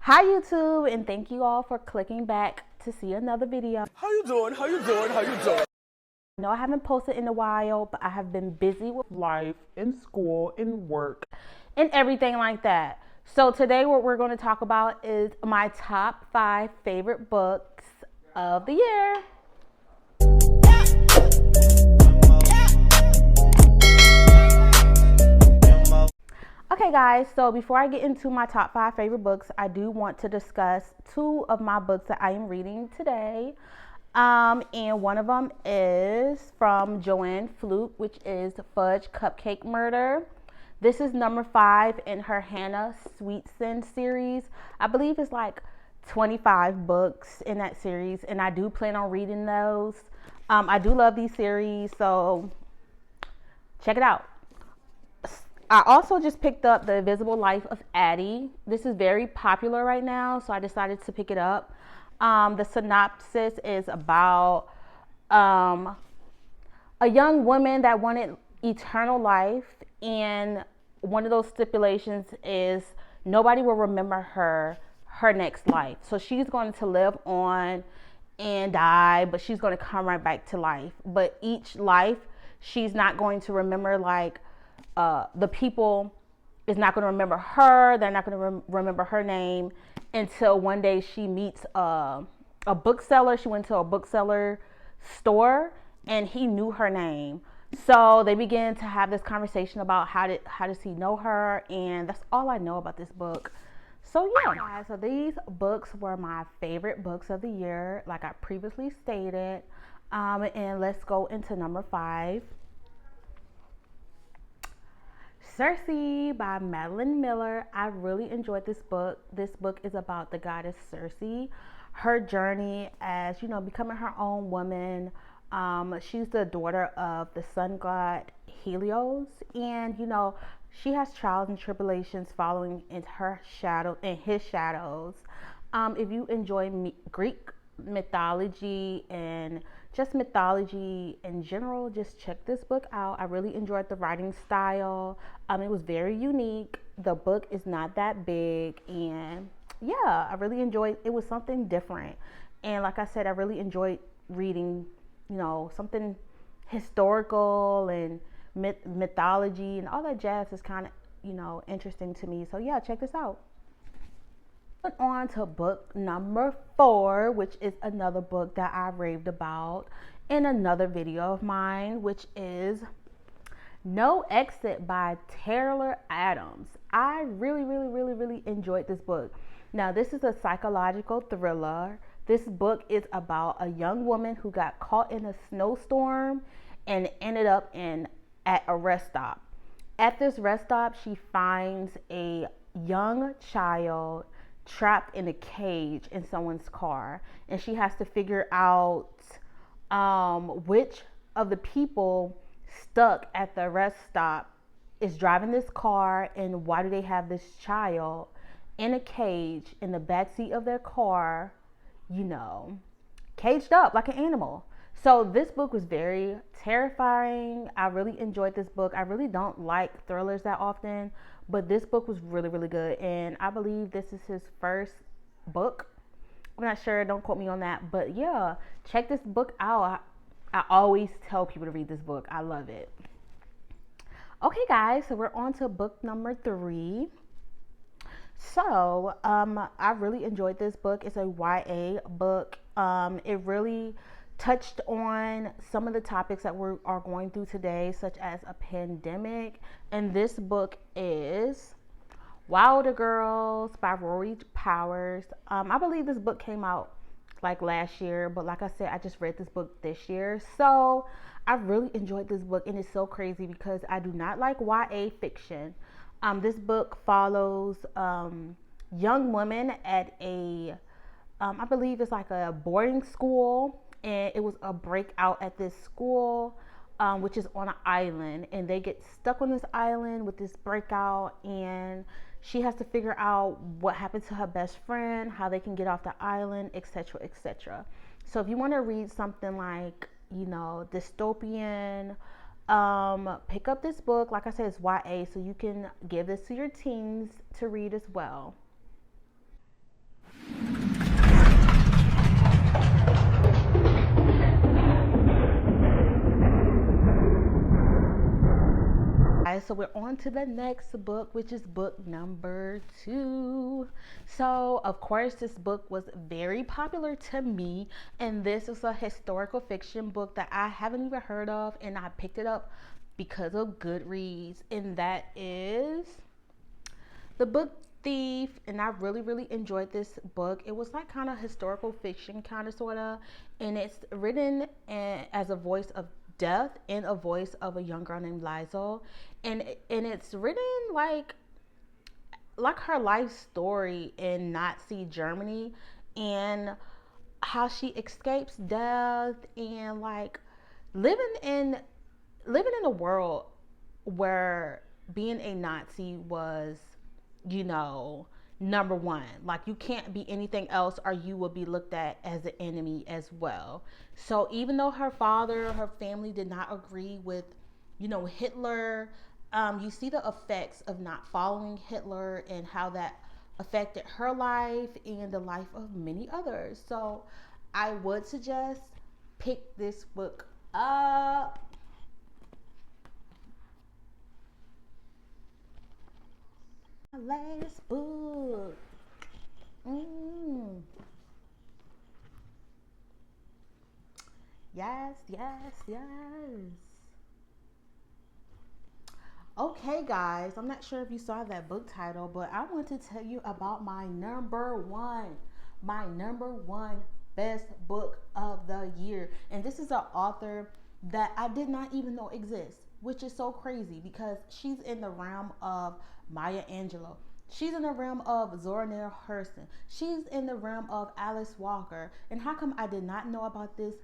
Hi YouTube, and thank you all for clicking back to see another video. How you doing? How you doing? How you doing? I know I haven't posted in a while, but I have been busy with life, in school, in work, and everything like that. So today what we're going to talk about is my top 5 favorite books of the year. Okay guys, so before I get into my top 5 favorite books, I do want to discuss 2 of my books that I am reading today. And one of them is from Joanne Fluke, which is Fudge Cupcake Murder. This is number 5 in her Hannah Sweetson series. I believe it's like 25 books in that series, and I do plan on reading those. I do love these series, so check it out. I also just picked up The Invisible Life of Addie. This is very popular right now, so I decided to pick it up. The synopsis is about a young woman that wanted eternal life, and one of those stipulations is nobody will remember her next life. So she's going to live on and die, but she's going to come right back to life. But each life, she's not going to remember, like, the people is not going to remember her. They're not going to remember her name until one day she meets a bookseller. She went to a bookseller store and he knew her name. So they begin to have this conversation about how does he know her, and that's all I know about this book. So yeah, guys, so these books were my favorite books of the year, like I previously stated. And let's go into number 5. Circe by Madeline Miller. I really enjoyed this book. This book is about the goddess Circe, her journey as, becoming her own woman. She's the daughter of the sun god Helios, and she has trials and tribulations following in his shadows. If you enjoy Greek mythology and just mythology in general, just check this book out. I really enjoyed the writing style. It was very unique. The book is not that big, and yeah, I really enjoyed it. Was something different, and like I said, I really enjoyed reading, something historical and mythology and all that jazz is kind of, interesting to me. So yeah, check this out. On to book number 4, which is another book that I raved about in another video of mine, which is No Exit by Taylor Adams. I really enjoyed this book. Now, this is a psychological thriller. This book is about a young woman who got caught in a snowstorm and ended up at a rest stop. At this rest stop, she finds a young child trapped in a cage in someone's car, and she has to figure out which of the people stuck at the rest stop is driving this car, and why do they have this child in a cage in the backseat of their car, caged up like an animal. So this book was very terrifying. I really enjoyed this book. I really don't like thrillers that often, but this book was really good, and I believe this is his first book. I'm not sure, don't quote me on that, but yeah, check this book out. I always tell people to read this book. I love it. Okay guys, so we're on to book number 3. So I really enjoyed this book. It's a YA book. It really touched on some of the topics that we are going through today, such as a pandemic. And this book is Wilder Girls by Rory Powers. I believe this book came out like last year, but like I said, I just read this book this year. So I really enjoyed this book, and it's so crazy because I do not like YA fiction. This book follows young women at I believe it's like a boarding school, and it was a breakout at this school, which is on an island, and they get stuck on this island with this breakout, and she has to figure out what happened to her best friend, how they can get off the island, etc., etc. So if you want to read something like, dystopian, pick up this book. Like I said, it's YA, so you can give this to your teens to read as well. so we're on to the next book, which is book number 2. So, of course, this book was very popular to me, and this is a historical fiction book that I haven't even heard of, and I picked it up because of Goodreads, and that is The Book Thief. And I really enjoyed this book. It was like kind of historical fiction, kind of sort of, and it's written as a voice of death and a voice of a young girl named Liesel, and it's written like her life story in Nazi Germany, and how she escapes death, and like living in a world where being a Nazi was, you know, number one. Like, you can't be anything else or you will be looked at as an enemy as well. So even though her family did not agree with, you know, Hitler, you see the effects of not following Hitler and how that affected her life and the life of many others. So I would suggest pick this book up. Last book. Yes. Okay, guys, I'm not sure if you saw that book title, but I want to tell you about my number one best book of the year. And this is an author that I did not even know exists, which is so crazy because she's in the realm of Maya Angelou. She's in the realm of Zora Neale Hurston. She's in the realm of Alice Walker. And how come I did not know about this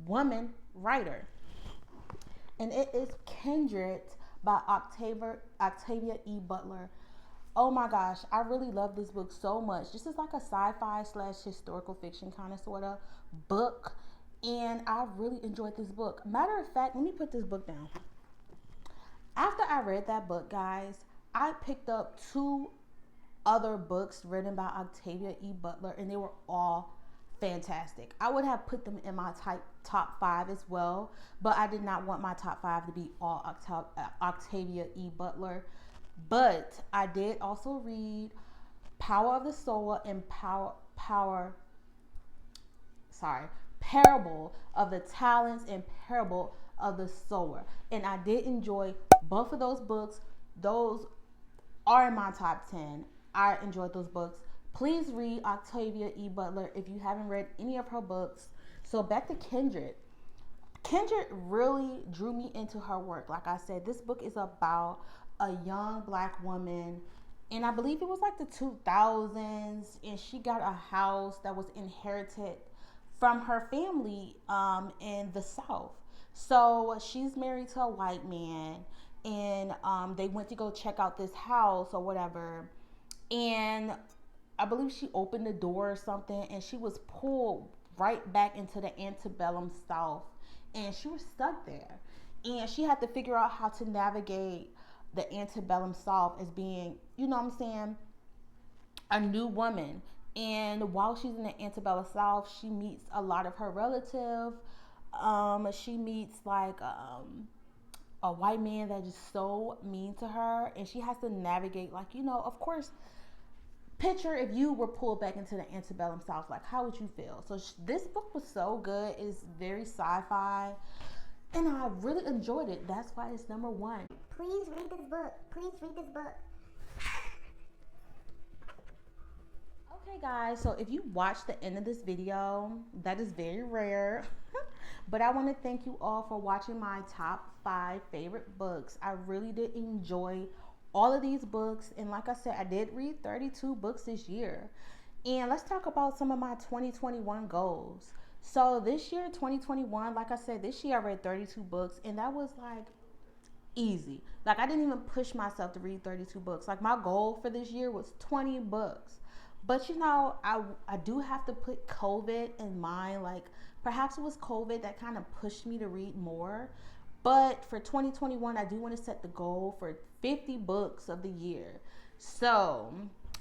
woman writer? And it is Kindred by Octavia E. Butler. Oh my gosh, I really love this book so much. This is like a sci-fi / historical fiction kind of sort of book. And I really enjoyed this book. Matter of fact, let me put this book down. After I read that book, guys, I picked up 2 other books written by Octavia E. Butler, and they were all fantastic. I would have put them in my top 5 as well, but I did not want my top 5 to be all Octavia E. Butler. But I did also read Parable of the Talents and Parable of the Sower. And I did enjoy both of those books. Those are in my top 10. I enjoyed those books. Please read Octavia E. Butler if you haven't read any of her books. So back to Kindred. Kindred really drew me into her work. Like I said, this book is about a young Black woman, and I believe it was like the 2000s, and she got a house that was inherited from her family in the South. So she's married to a white man, and they went to go check out this house or whatever, and I believe she opened the door or something, and she was pulled right back into the antebellum South, and she was stuck there, and she had to figure out how to navigate the antebellum South as being, you know what I'm saying, a new woman. And while she's in the antebellum South, she meets a lot of her relatives. She meets like a white man that is so mean to her, and she has to navigate, like, you know, of course, picture if you were pulled back into the antebellum South, like, how would you feel? So this book was so good. It's very sci-fi, and I really enjoyed it. That's why it's number 1. Please read this book. Please read this book. Okay, guys, so if you watched the end of this video, that is very rare. But I want to thank you all for watching my top 5 favorite books. I really did enjoy all of these books. And like I said, I did read 32 books this year. And let's talk about some of my 2021 goals. So this year, 2021, like I said, this year I read 32 books, and that was like easy. Like, I didn't even push myself to read 32 books. Like, my goal for this year was 20 books. But you know, I do have to put COVID in mind. Like, perhaps it was COVID that kind of pushed me to read more. But for 2021, I do want to set the goal for 50 books of the year. So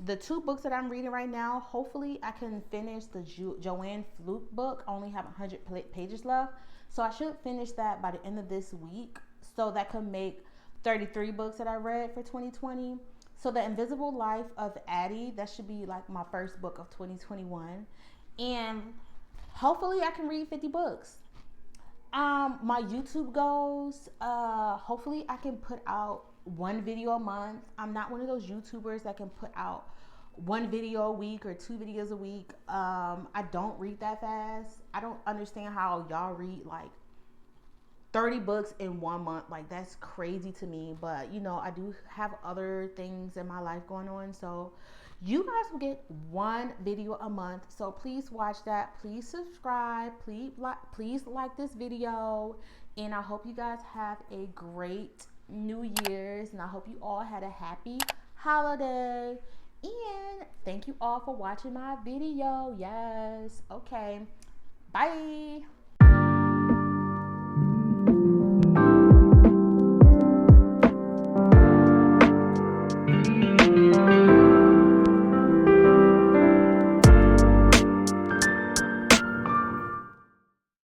the 2 books that I'm reading right now, hopefully I can finish the Joanne Fluke book. I only have 100 pages left. So I should finish that by the end of this week. So that could make 33 books that I read for 2020. So The Invisible Life of Addie, that should be like my first book of 2021. And hopefully I can read 50 books. My YouTube goals, hopefully I can put out one video a month. I'm not one of those YouTubers that can put out one video a week or 2 videos a week. I don't read that fast. I don't understand how y'all read like 30 books in 1 month. Like, that's crazy to me. But, you know, I do have other things in my life going on. So you guys will get one video a month. So please watch that. Please subscribe. Please like this video. And I hope you guys have a great New Year's. And I hope you all had a happy holiday. And thank you all for watching my video. Yes. Okay. Bye.